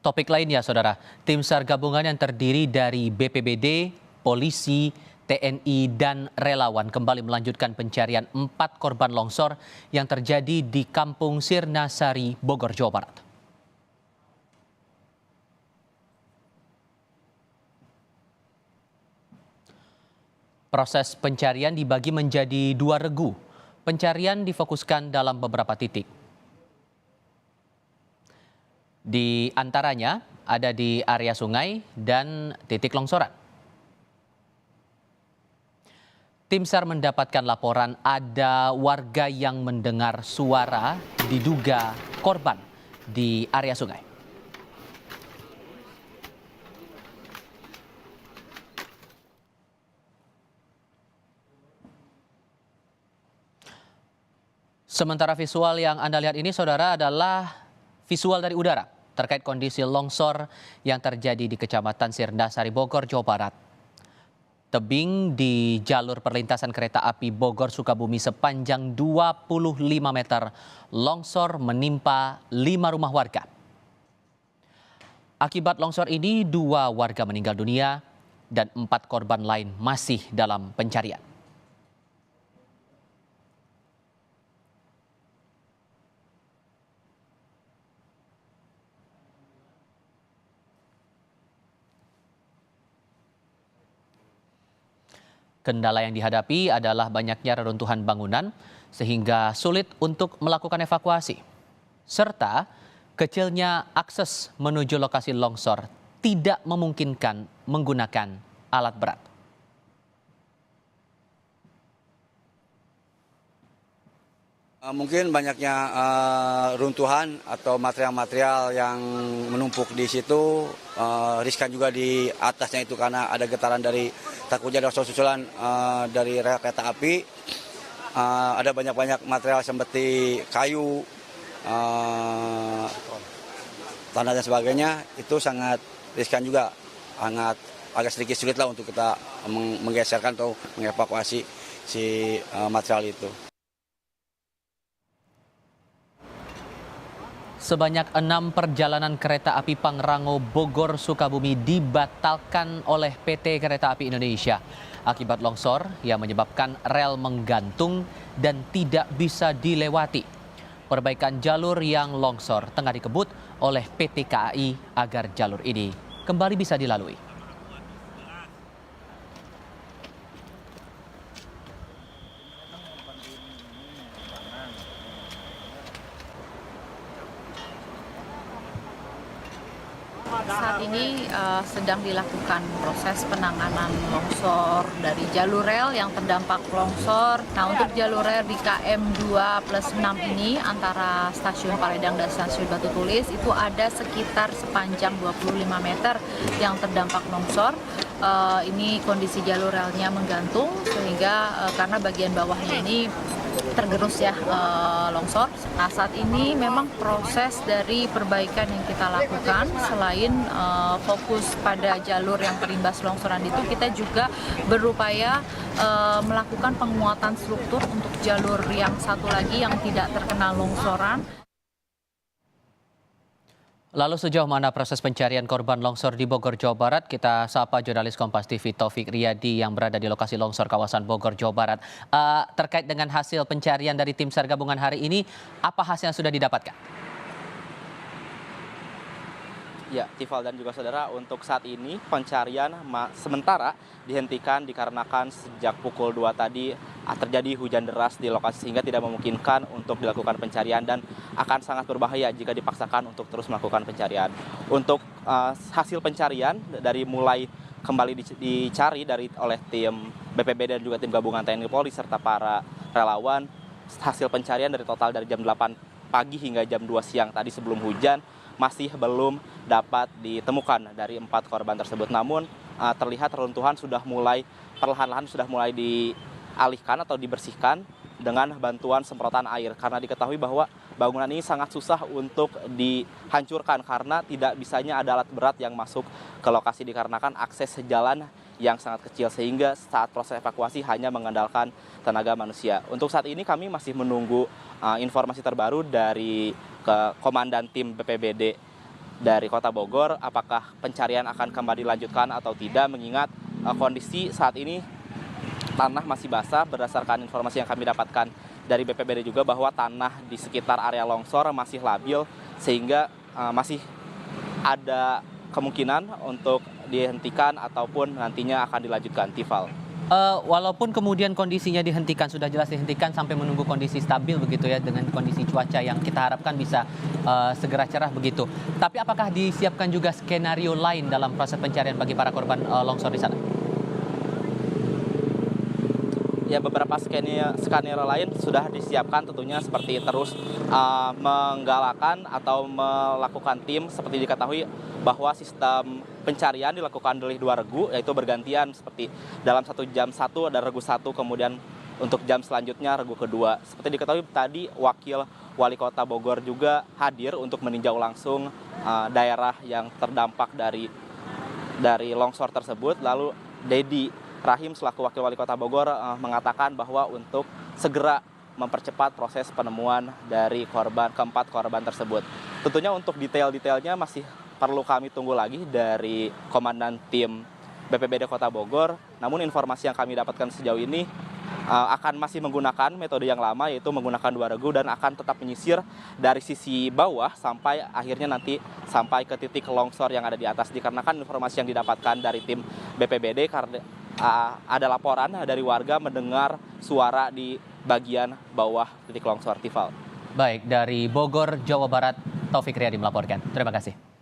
Topik lainnya, Saudara, tim SAR gabungan yang terdiri dari BPBD, polisi, TNI, dan relawan kembali melanjutkan pencarian 4 korban longsor yang terjadi di Kampung Sirnasari, Bogor, Jawa Barat. Proses pencarian dibagi menjadi 2 regu. Pencarian difokuskan dalam beberapa titik. Di antaranya ada di area sungai dan titik longsoran. Tim SAR mendapatkan laporan ada warga yang mendengar suara diduga korban di area sungai. Sementara visual yang Anda lihat ini, Saudara, adalah visual dari udara terkait kondisi longsor yang terjadi di Kecamatan Sirnasari, Bogor, Jawa Barat. Tebing di jalur perlintasan kereta api Bogor-Sukabumi sepanjang 25 meter longsor menimpa 5 rumah warga. Akibat longsor ini 2 warga meninggal dunia dan 4 korban lain masih dalam pencarian. Kendala yang dihadapi adalah banyaknya reruntuhan bangunan sehingga sulit untuk melakukan evakuasi. Serta kecilnya akses menuju lokasi longsor tidak memungkinkan menggunakan alat berat. Mungkin banyaknya runtuhan atau material-material yang menumpuk di situ, riskan juga di atasnya itu karena ada getaran dari takutnya ada susulan dari rel kereta api. Ada banyak-banyak material seperti kayu, tanah dan sebagainya, itu sangat riskan juga, agak sedikit sulit lah untuk kita menggeserkan atau mengevakuasi si material itu. Sebanyak 6 perjalanan kereta api Pangrango Bogor-Sukabumi dibatalkan oleh PT Kereta Api Indonesia akibat longsor yang menyebabkan rel menggantung dan tidak bisa dilewati. Perbaikan jalur yang longsor tengah dikebut oleh PT KAI agar jalur ini kembali bisa dilalui. Saat ini sedang dilakukan proses penanganan longsor dari jalur rel yang terdampak longsor. Nah, untuk jalur rel di KM 2+6 ini antara stasiun Paledang dan stasiun Batu Tulis itu ada sekitar sepanjang 25 meter yang terdampak longsor. Ini kondisi jalur relnya menggantung sehingga karena bagian bawahnya ini tergerus ya longsor. Nah, saat ini memang proses dari perbaikan yang kita lakukan selain fokus pada jalur yang terimbas longsoran itu, kita juga berupaya melakukan penguatan struktur untuk jalur yang satu lagi yang tidak terkena longsoran. Lalu sejauh mana proses pencarian korban longsor di Bogor, Jawa Barat? Kita sapa jurnalis Kompas TV Taufik Riyadi yang berada di lokasi longsor kawasan Bogor, Jawa Barat. Terkait dengan hasil pencarian dari tim SAR gabungan hari ini, apa hasil yang sudah didapatkan? Ya, Tifal dan juga saudara, untuk saat ini pencarian sementara dihentikan dikarenakan sejak pukul 2 tadi terjadi hujan deras di lokasi sehingga tidak memungkinkan untuk dilakukan pencarian dan akan sangat berbahaya jika dipaksakan untuk terus melakukan pencarian. Untuk hasil pencarian dari mulai kembali dicari oleh tim BPBD dan juga tim gabungan TNI Polri serta para relawan, hasil pencarian dari total dari jam 8 pagi hingga jam 2 siang tadi sebelum hujan masih belum dapat ditemukan dari 4 korban tersebut. Namun terlihat reruntuhan sudah mulai perlahan-lahan dialihkan atau dibersihkan dengan bantuan semprotan air karena diketahui bahwa bangunan ini sangat susah untuk dihancurkan karena tidak bisanya ada alat berat yang masuk ke lokasi dikarenakan akses jalan yang sangat kecil sehingga saat proses evakuasi hanya mengandalkan tenaga manusia. Untuk saat ini kami masih menunggu informasi terbaru dari Komandan Tim BPBD dari Kota Bogor, apakah pencarian akan kembali dilanjutkan atau tidak, mengingat kondisi saat ini tanah masih basah. Berdasarkan informasi yang kami dapatkan dari BPBD juga bahwa tanah di sekitar area longsor masih labil, sehingga masih ada kemungkinan untuk dihentikan ataupun nantinya akan dilanjutkan. Tifal. Walaupun kemudian kondisinya dihentikan, sudah jelas dihentikan sampai menunggu kondisi stabil begitu ya, dengan kondisi cuaca yang kita harapkan bisa segera cerah begitu. Tapi apakah disiapkan juga skenario lain dalam proses pencarian bagi para korban longsor di sana? Ya, beberapa skenario lain sudah disiapkan, tentunya seperti terus menggalakkan atau melakukan tim. Seperti diketahui bahwa sistem pencarian dilakukan oleh 2 regu, yaitu bergantian, seperti dalam 1 jam 1 ada regu 1, kemudian untuk jam selanjutnya regu kedua. Seperti diketahui tadi, Wakil Wali Kota Bogor juga hadir untuk meninjau langsung daerah yang terdampak dari longsor tersebut. Lalu Dedi Rahim selaku Wakil Wali Kota Bogor mengatakan bahwa untuk segera mempercepat proses penemuan dari keempat korban tersebut. Tentunya untuk detail-detailnya masih perlu kami tunggu lagi dari Komandan Tim BPBD Kota Bogor. Namun informasi yang kami dapatkan sejauh ini akan masih menggunakan metode yang lama, yaitu menggunakan 2 regu, dan akan tetap menyisir dari sisi bawah sampai akhirnya nanti sampai ke titik longsor yang ada di atas. Dikarenakan informasi yang didapatkan dari tim BPBD karena ada laporan dari warga mendengar suara di bagian bawah titik longsor. Tifal. Baik, dari Bogor, Jawa Barat, Taufik Riyadi melaporkan. Terima kasih.